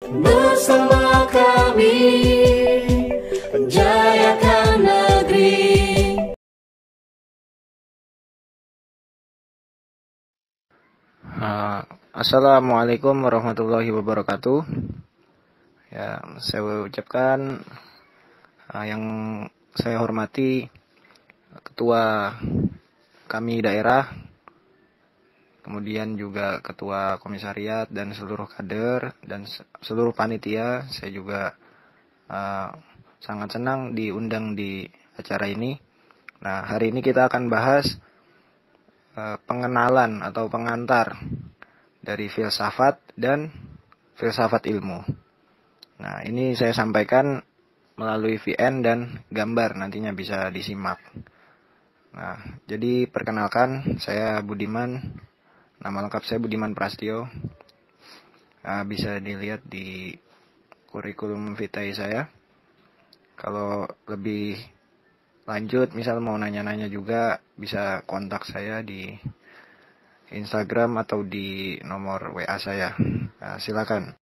Bersama kami menjayakan negeri. Assalamualaikum warahmatullahi wabarakatuh. Ya, saya ucapkan yang saya hormati ketua kami daerah, kemudian juga ketua komisariat dan seluruh kader dan seluruh panitia. Saya juga sangat senang diundang di acara ini. Nah, hari ini kita akan bahas pengenalan atau pengantar dari filsafat dan filsafat ilmu. Nah, ini saya sampaikan melalui VN dan gambar, nantinya bisa disimak. Nah, jadi perkenalkan, saya Budiman. Nama lengkap saya Budiman Prastio. Bisa dilihat di kurikulum vitae saya. Kalau lebih lanjut, misal mau nanya-nanya juga, bisa kontak saya di Instagram atau di nomor WA saya. Silakan.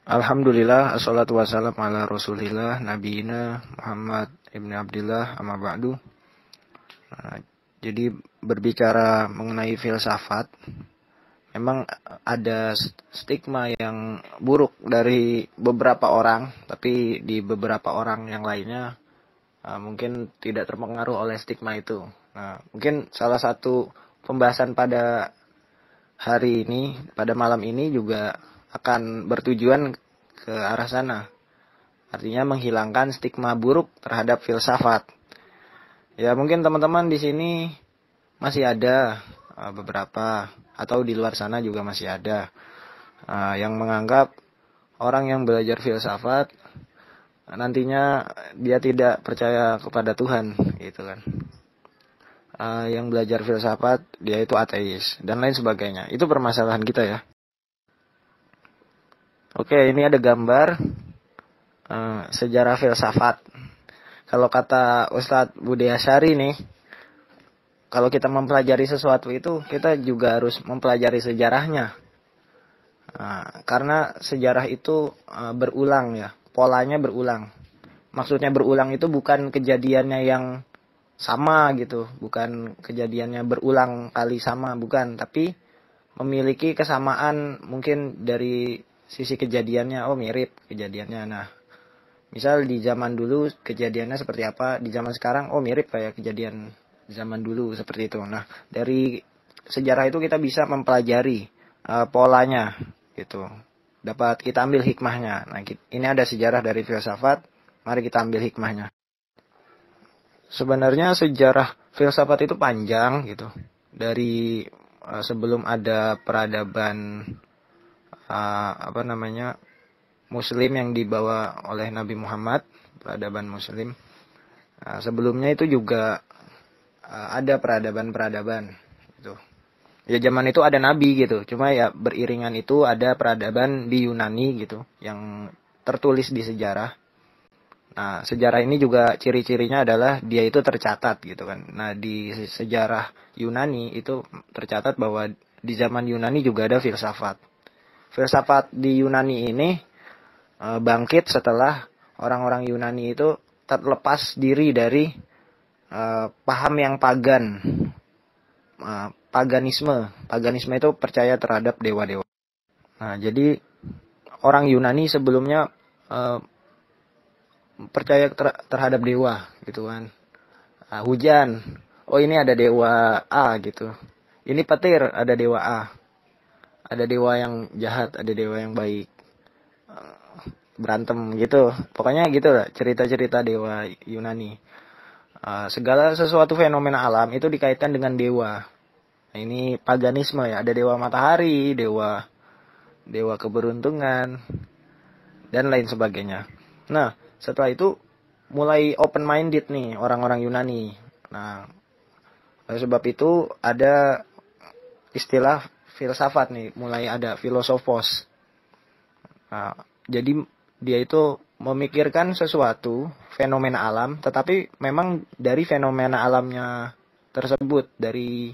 Alhamdulillah, assalatu wassalam ala rasulillah, nabiyina Muhammad ibn Abdillah, amma ba'du. Jadi berbicara mengenai filsafat, memang ada stigma yang buruk dari beberapa orang, tapi di beberapa orang yang lainnya mungkin tidak terpengaruh oleh stigma itu. Nah, mungkin salah satu pembahasan pada hari ini, pada malam ini juga akan bertujuan ke arah sana. Artinya menghilangkan stigma buruk terhadap filsafat. Ya, mungkin teman-teman di sini masih ada beberapa, atau di luar sana juga masih ada yang menganggap orang yang belajar filsafat nantinya dia tidak percaya kepada Tuhan, gitu kan. Yang belajar filsafat dia itu ateis dan lain sebagainya. Itu permasalahan kita ya. Oke, ini ada gambar sejarah filsafat. Kalau kata Ustadz Budi Asyari nih, kalau kita mempelajari sesuatu itu, kita juga harus mempelajari sejarahnya. Karena sejarah itu berulang ya, polanya berulang. Maksudnya berulang itu bukan kejadiannya yang sama gitu, bukan kejadiannya berulang kali sama, bukan. Tapi memiliki kesamaan mungkin dari sisi kejadiannya, oh mirip kejadiannya. Nah, misal di zaman dulu kejadiannya seperti apa, di zaman sekarang, oh mirip kayak kejadian zaman dulu seperti itu. Nah, dari sejarah itu kita bisa mempelajari polanya gitu. Dapat kita ambil hikmahnya. Nah, ini ada sejarah dari filsafat, mari kita ambil hikmahnya. Sebenarnya sejarah filsafat itu panjang gitu. Dari sebelum ada peradaban Muslim yang dibawa oleh Nabi Muhammad, peradaban Muslim. Sebelumnya itu juga ada peradaban-peradaban gitu. Ya zaman itu ada nabi gitu, cuma ya beriringan itu ada peradaban di Yunani gitu yang tertulis di sejarah. Nah, sejarah ini juga ciri-cirinya adalah dia itu tercatat gitu kan. Nah, di sejarah Yunani itu tercatat bahwa di zaman Yunani juga ada filsafat. Filsafat di Yunani ini bangkit setelah orang-orang Yunani itu terlepas diri dari paham yang pagan. Paganisme itu percaya terhadap dewa-dewa. Nah, jadi orang Yunani sebelumnya percaya terhadap dewa gitu kan. Hujan, oh ini ada dewa A gitu. Ini petir, ada dewa A. Ada dewa yang jahat, ada dewa yang baik. Berantem gitu. Pokoknya gitu lah cerita-cerita dewa Yunani. Segala sesuatu fenomena alam itu dikaitkan dengan dewa. Nah, ini paganisme ya, ada dewa matahari, dewa keberuntungan, dan lain sebagainya. Nah, setelah itu mulai open minded nih orang-orang Yunani. Nah, oleh sebab itu ada istilah filsafat nih, mulai ada filosofos. Nah, jadi dia itu memikirkan sesuatu fenomena alam, tetapi memang dari fenomena alamnya tersebut, dari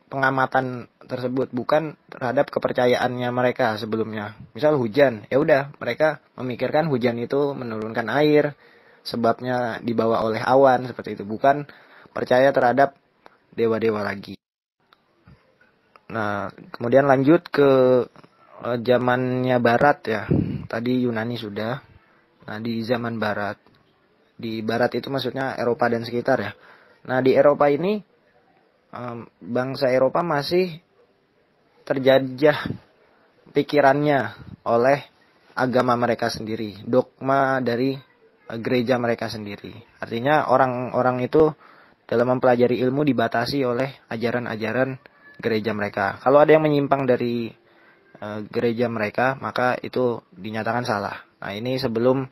pengamatan tersebut, bukan terhadap kepercayaannya mereka sebelumnya. Misal hujan, ya udah mereka memikirkan hujan itu menurunkan air, sebabnya dibawa oleh awan seperti itu, bukan percaya terhadap dewa-dewa lagi. Nah, kemudian lanjut ke zamannya Barat ya. Tadi Yunani sudah. Nah, di zaman Barat, di Barat itu maksudnya Eropa dan sekitar ya. Nah, di Eropa ini bangsa Eropa masih terjajah pikirannya oleh agama mereka sendiri, dogma dari gereja mereka sendiri. Artinya orang-orang itu dalam mempelajari ilmu dibatasi oleh ajaran-ajaran gereja mereka. Kalau ada yang menyimpang dari gereja mereka, maka itu dinyatakan salah. Nah, ini sebelum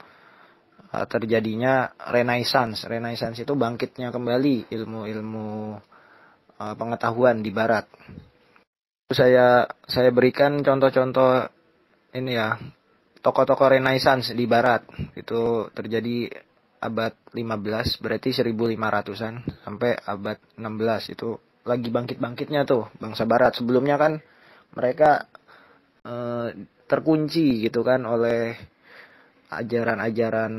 terjadinya Renaissance. Renaissance itu bangkitnya kembali ilmu-ilmu pengetahuan di Barat. Saya berikan contoh-contoh ini ya, tokoh-tokoh Renaissance di Barat. Itu terjadi abad 15, berarti 1500-an sampai abad 16. Itu lagi bangkit-bangkitnya tuh bangsa Barat. Sebelumnya kan mereka terkunci gitu kan oleh ajaran-ajaran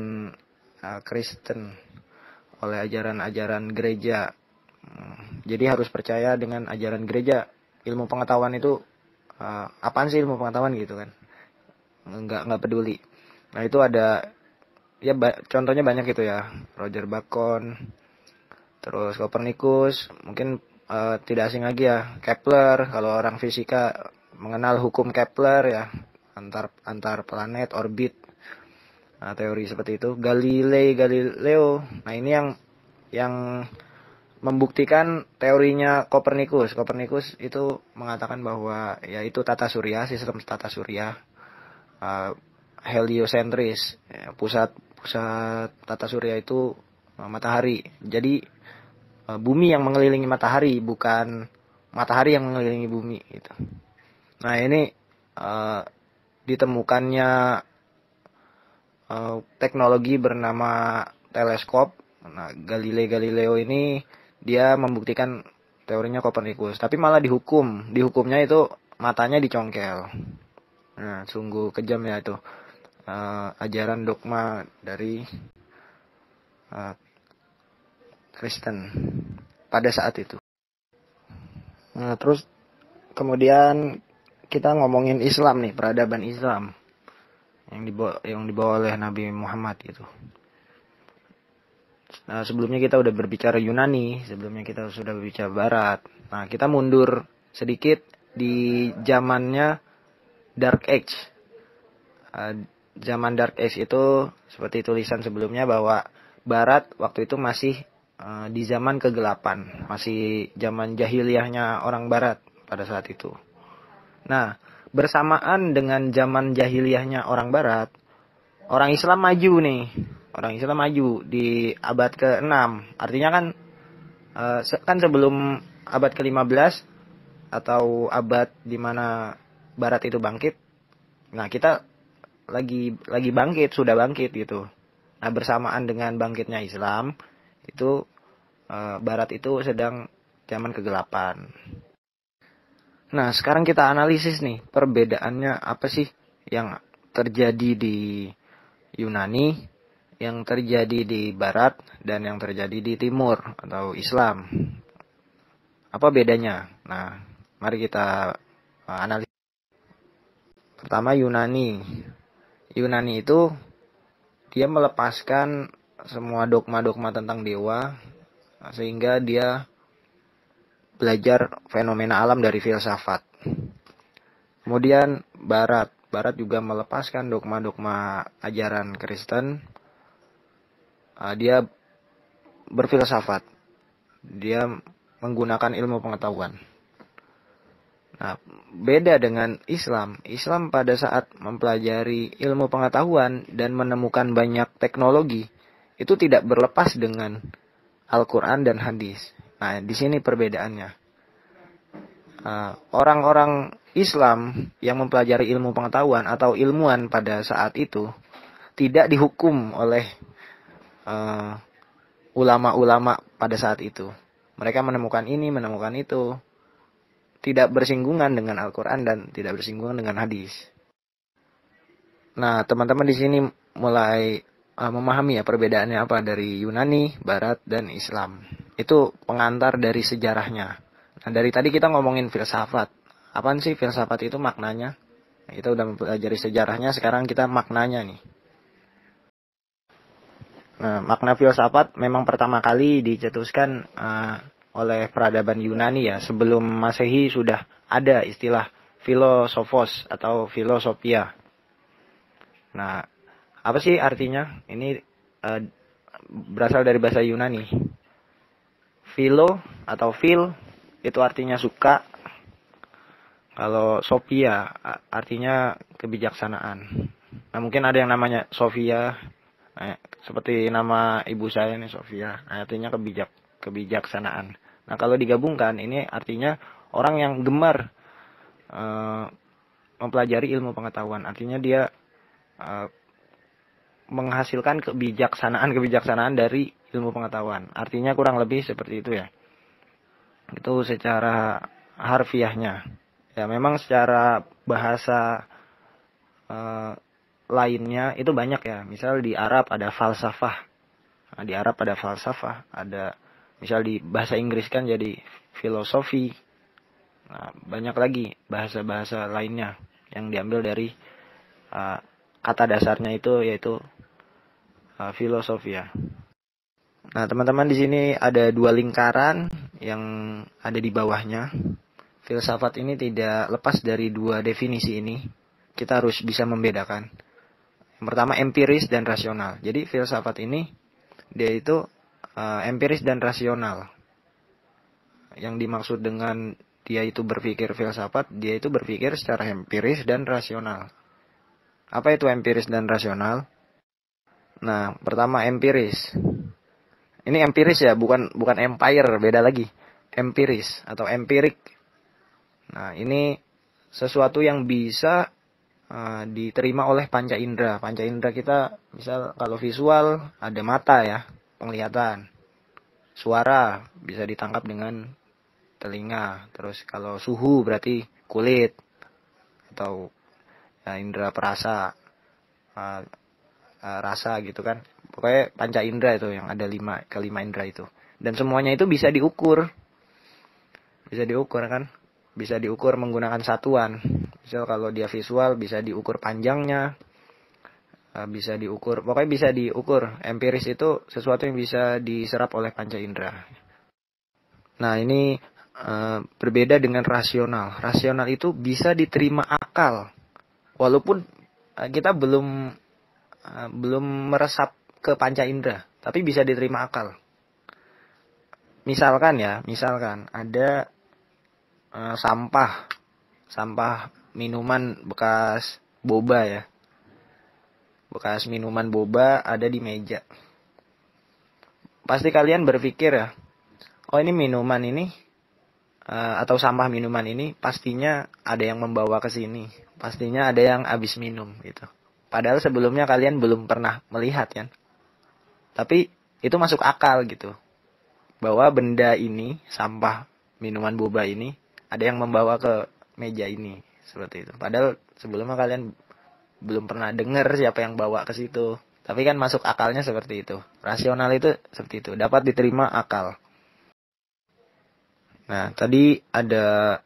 Kristen, oleh ajaran-ajaran gereja. Jadi harus percaya dengan ajaran gereja. Ilmu pengetahuan itu apaan sih ilmu pengetahuan gitu kan? Nggak peduli. Nah, itu ada ya contohnya banyak itu ya. Roger Bacon, terus Copernicus, mungkin tidak asing lagi ya, Kepler. Kalau orang fisika mengenal hukum Kepler ya, antar planet, orbit. Nah, teori seperti itu. Galileo. Nah, ini yang membuktikan teorinya Copernicus. Copernicus itu mengatakan bahwa ya itu tata surya, sistem tata surya, heliosentris, ya, pusat tata surya itu matahari. Jadi bumi yang mengelilingi matahari, bukan matahari yang mengelilingi bumi gitu. Nah, ini ditemukannya teknologi bernama teleskop. Nah, Galileo ini dia membuktikan teorinya Copernicus, tapi malah dihukumnya itu matanya dicongkel. Nah, sungguh kejam ya itu ajaran dogma dari Kristen pada saat itu. Nah, terus kemudian kita ngomongin Islam nih, peradaban Islam yang dibawa oleh Nabi Muhammad gitu. Nah, sebelumnya kita udah berbicara Yunani, sebelumnya kita sudah berbicara Barat. Nah, kita mundur sedikit di zamannya Dark Age. Zaman Dark Age itu seperti tulisan sebelumnya bahwa Barat waktu itu masih di zaman kegelapan, masih zaman jahiliyahnya orang Barat pada saat itu. Nah, bersamaan dengan zaman jahiliyahnya orang Barat, orang Islam maju nih. Orang Islam maju di abad ke-6. Artinya kan sebelum abad ke-15 atau abad di mana Barat itu bangkit. Nah, kita lagi bangkit, sudah bangkit gitu. Nah, bersamaan dengan bangkitnya Islam, itu Barat itu sedang zaman kegelapan. Nah, sekarang kita analisis nih, perbedaannya apa sih yang terjadi di Yunani, yang terjadi di Barat, dan yang terjadi di Timur atau Islam. Apa bedanya? Nah, mari kita analisis. Pertama, Yunani. Yunani itu dia melepaskan semua dogma-dogma tentang dewa, sehingga dia belajar fenomena alam dari filsafat. Kemudian Barat juga melepaskan dogma-dogma ajaran Kristen. Dia berfilsafat. Dia menggunakan ilmu pengetahuan. Nah, beda dengan Islam. Islam pada saat mempelajari ilmu pengetahuan dan menemukan banyak teknologi, itu tidak berlepas dengan Al-Quran dan hadis. Nah, di sini perbedaannya. Orang-orang Islam yang mempelajari ilmu pengetahuan atau ilmuwan pada saat itu tidak dihukum oleh ulama-ulama pada saat itu. Mereka menemukan ini, menemukan itu. tidak bersinggungan dengan Al-Quran dan tidak bersinggungan dengan hadis. Nah, teman-teman di sini mulai memahami ya perbedaannya apa dari Yunani, Barat, dan Islam. Itu pengantar dari sejarahnya. Nah, dari tadi kita ngomongin filsafat. Apaan sih filsafat itu maknanya? Nah, kita udah mempelajari sejarahnya, sekarang kita maknanya nih. Nah, makna filsafat memang pertama kali dicetuskan oleh peradaban Yunani ya. Sebelum Masehi sudah ada istilah filosofos atau filosofia. Nah, apa sih artinya? Ini berasal dari bahasa Yunani. Philo atau phil itu artinya suka. Kalau sophia artinya kebijaksanaan. Nah, mungkin ada yang namanya Sofia. Nah, seperti nama ibu saya nih Sofia. Nah, artinya kebijaksanaan. Nah, kalau digabungkan ini artinya orang yang gemar mempelajari ilmu pengetahuan. Artinya dia menghasilkan kebijaksanaan dari ilmu pengetahuan. Artinya kurang lebih seperti itu ya. Itu secara harfiahnya. Ya memang secara bahasa lainnya itu banyak ya. Misal di Arab ada falsafah. Nah, di Arab ada falsafah. Ada misal di bahasa Inggris kan jadi filosofi. Nah, banyak lagi bahasa-bahasa lainnya yang diambil dari kata dasarnya itu yaitu filosofi ya. Nah, teman-teman di sini ada dua lingkaran yang ada di bawahnya. Filsafat ini tidak lepas dari dua definisi ini. Kita harus bisa membedakan. Yang pertama empiris dan rasional. Jadi filsafat ini dia itu empiris dan rasional. Yang dimaksud dengan dia itu berpikir filsafat, dia itu berpikir secara empiris dan rasional. Apa itu empiris dan rasional? Nah, pertama empiris. Ini empiris ya, bukan empire, beda lagi. Empiris atau empirik. Nah, ini sesuatu yang bisa diterima oleh panca indera. Panca indera kita, misal kalau visual ada mata ya, penglihatan. Suara bisa ditangkap dengan telinga. Terus kalau suhu berarti kulit atau ya, indera perasa, rasa gitu kan. Pokoknya panca indera itu yang ada kelima indera itu. Dan semuanya itu bisa diukur. Bisa diukur kan. Bisa diukur menggunakan satuan. Misal kalau dia visual bisa diukur panjangnya. Bisa diukur. Pokoknya bisa diukur. Empiris itu sesuatu yang bisa diserap oleh panca indera. Nah ini berbeda dengan rasional. Rasional itu bisa diterima akal. Walaupun kita belum meresap ke panca indera. Tapi bisa diterima akal. Misalkan ada sampah minuman bekas boba ya, bekas minuman boba ada di meja. Pasti kalian berpikir ya, oh ini minuman ini atau sampah minuman ini pastinya ada yang membawa ke sini, pastinya ada yang habis minum gitu. Padahal sebelumnya kalian belum pernah melihat kan, tapi itu masuk akal gitu, bahwa benda ini, sampah minuman boba ini ada yang membawa ke meja ini, seperti itu. Padahal sebelumnya kalian belum pernah dengar siapa yang bawa ke situ. Tapi kan masuk akalnya seperti itu. Rasional itu seperti itu, dapat diterima akal. Nah, tadi ada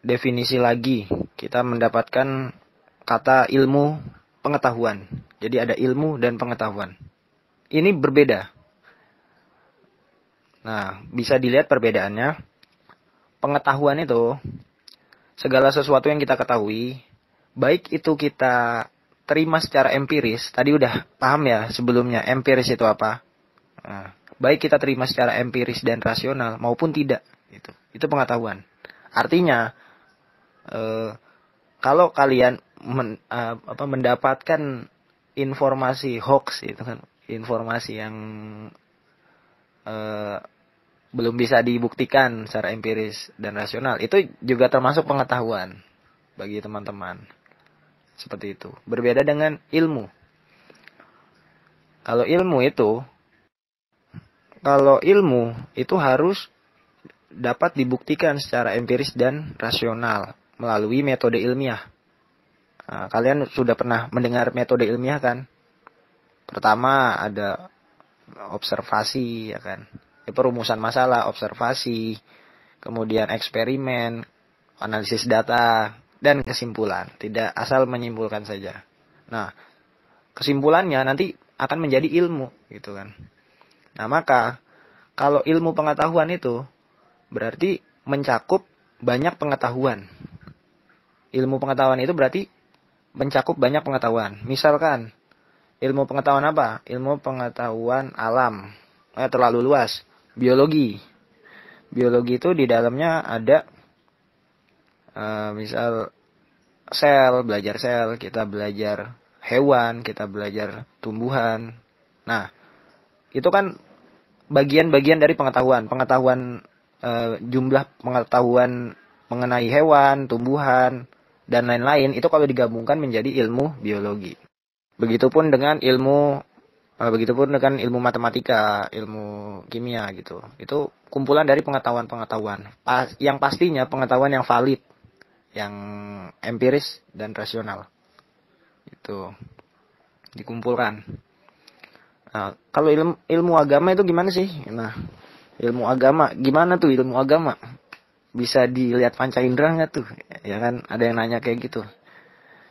definisi lagi. Kita mendapatkan kata ilmu pengetahuan. Jadi ada ilmu dan pengetahuan. Ini berbeda. Nah, bisa dilihat perbedaannya. Pengetahuan itu segala sesuatu yang kita ketahui, baik itu kita terima secara empiris, tadi udah paham ya sebelumnya empiris itu apa. Nah, baik kita terima secara empiris dan rasional maupun tidak, itu pengetahuan. Artinya kalau kalian mendapatkan informasi hoax itu kan, informasi yang belum bisa dibuktikan secara empiris dan rasional, itu juga termasuk pengetahuan bagi teman-teman. Seperti itu. Berbeda dengan ilmu. Kalau ilmu itu harus dapat dibuktikan secara empiris dan rasional melalui metode ilmiah. Kalian sudah pernah mendengar metode ilmiah kan? Pertama ada observasi, ya kan? Perumusan masalah, observasi, kemudian eksperimen, analisis data, dan kesimpulan. Tidak asal menyimpulkan saja. Nah, kesimpulannya nanti akan menjadi ilmu, gitu kan? Nah, maka kalau ilmu pengetahuan itu berarti mencakup banyak pengetahuan. Ilmu pengetahuan itu berarti mencakup banyak pengetahuan. Misalkan ilmu pengetahuan apa? Ilmu pengetahuan alam. Terlalu luas. Biologi. Biologi itu di dalamnya ada misal sel, belajar sel, kita belajar hewan, kita belajar tumbuhan. Nah, itu kan bagian-bagian dari pengetahuan. Jumlah pengetahuan mengenai hewan, tumbuhan, dan lain-lain itu kalau digabungkan menjadi ilmu biologi. Begitupun dengan ilmu matematika, ilmu kimia gitu. Itu kumpulan dari pengetahuan-pengetahuan. Yang pastinya pengetahuan yang valid, yang empiris dan rasional. Itu dikumpulkan. Nah, kalau ilmu agama itu gimana sih? Nah, ilmu agama gimana tuh ilmu agama? Bisa dilihat panca indera nggak tuh? Ya kan, ada yang nanya kayak gitu.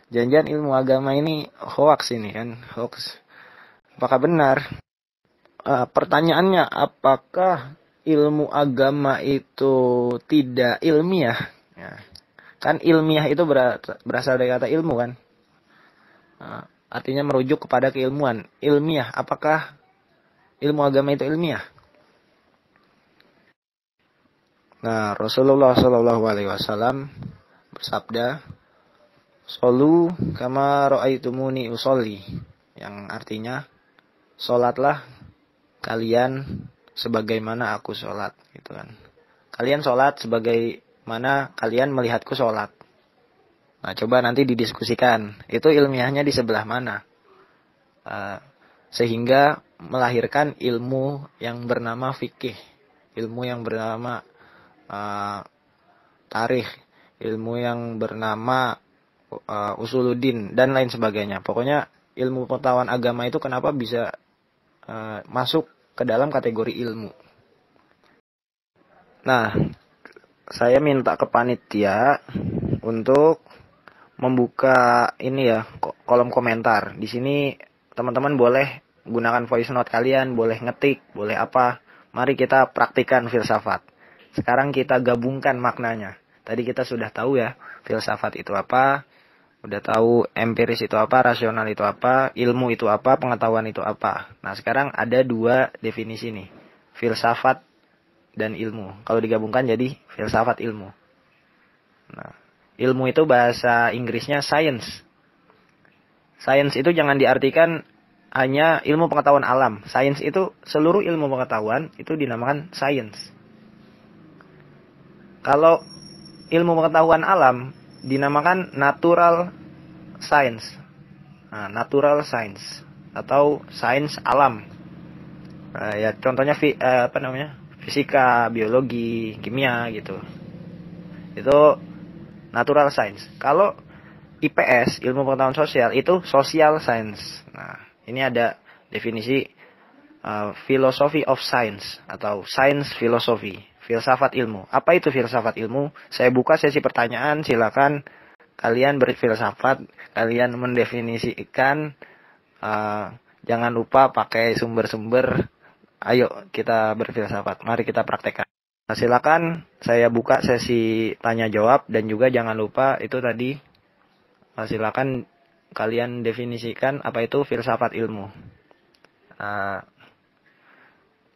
Jangan-jangan ilmu agama ini hoax ini kan, hoax. Apakah benar? Pertanyaannya, apakah ilmu agama itu tidak ilmiah? Ya. Kan ilmiah itu berasal dari kata ilmu kan? Artinya merujuk kepada keilmuan. Ilmiah, apakah ilmu agama itu ilmiah? Nah, Rasulullah SAW bersabda, "Sholu kama ra'aitumuni usolli," yang artinya, sholatlah kalian sebagaimana aku sholat, gitu kan. Kalian sholat sebagaimana kalian melihatku sholat. Nah, coba nanti didiskusikan, itu ilmiahnya di sebelah mana? Sehingga melahirkan ilmu yang bernama fikih, ilmu yang bernama tarikh, ilmu yang bernama usuluddin, dan lain sebagainya. Pokoknya ilmu pengetahuan agama itu kenapa bisa masuk ke dalam kategori ilmu. Nah, saya minta ke panitia untuk membuka ini ya, kolom komentar. Di sini teman-teman boleh gunakan voice note kalian, boleh ngetik, boleh apa. Mari kita praktikkan filsafat. Sekarang kita gabungkan maknanya. Tadi kita sudah tahu ya, filsafat itu apa, udah tahu empiris itu apa, rasional itu apa, ilmu itu apa, pengetahuan itu apa. Nah, sekarang ada dua definisi nih, filsafat dan ilmu. Kalau digabungkan jadi filsafat ilmu. Nah, ilmu itu bahasa Inggrisnya science. Science itu jangan diartikan hanya ilmu pengetahuan alam. Science itu seluruh ilmu pengetahuan itu dinamakan science. Kalau ilmu pengetahuan alam dinamakan natural science. Nah, natural science atau sains alam. Ya contohnya fisika, biologi, kimia gitu. Itu natural science. Kalau IPS, ilmu pengetahuan sosial, itu social science. Nah, ini ada definisi philosophy of science atau science philosophy, filsafat ilmu. Apa itu filsafat ilmu? Saya buka sesi pertanyaan, silakan kalian berfilsafat, kalian mendefinisikan, jangan lupa pakai sumber-sumber. Ayo kita berfilsafat, mari kita praktekkan. Nah, silakan saya buka sesi tanya jawab, dan juga jangan lupa itu tadi, silakan kalian definisikan apa itu filsafat ilmu.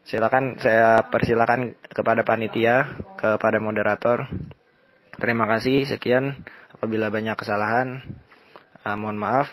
Silakan, saya persilakan kepada panitia, kepada moderator. Terima kasih, sekian. Apabila banyak kesalahan, mohon maaf.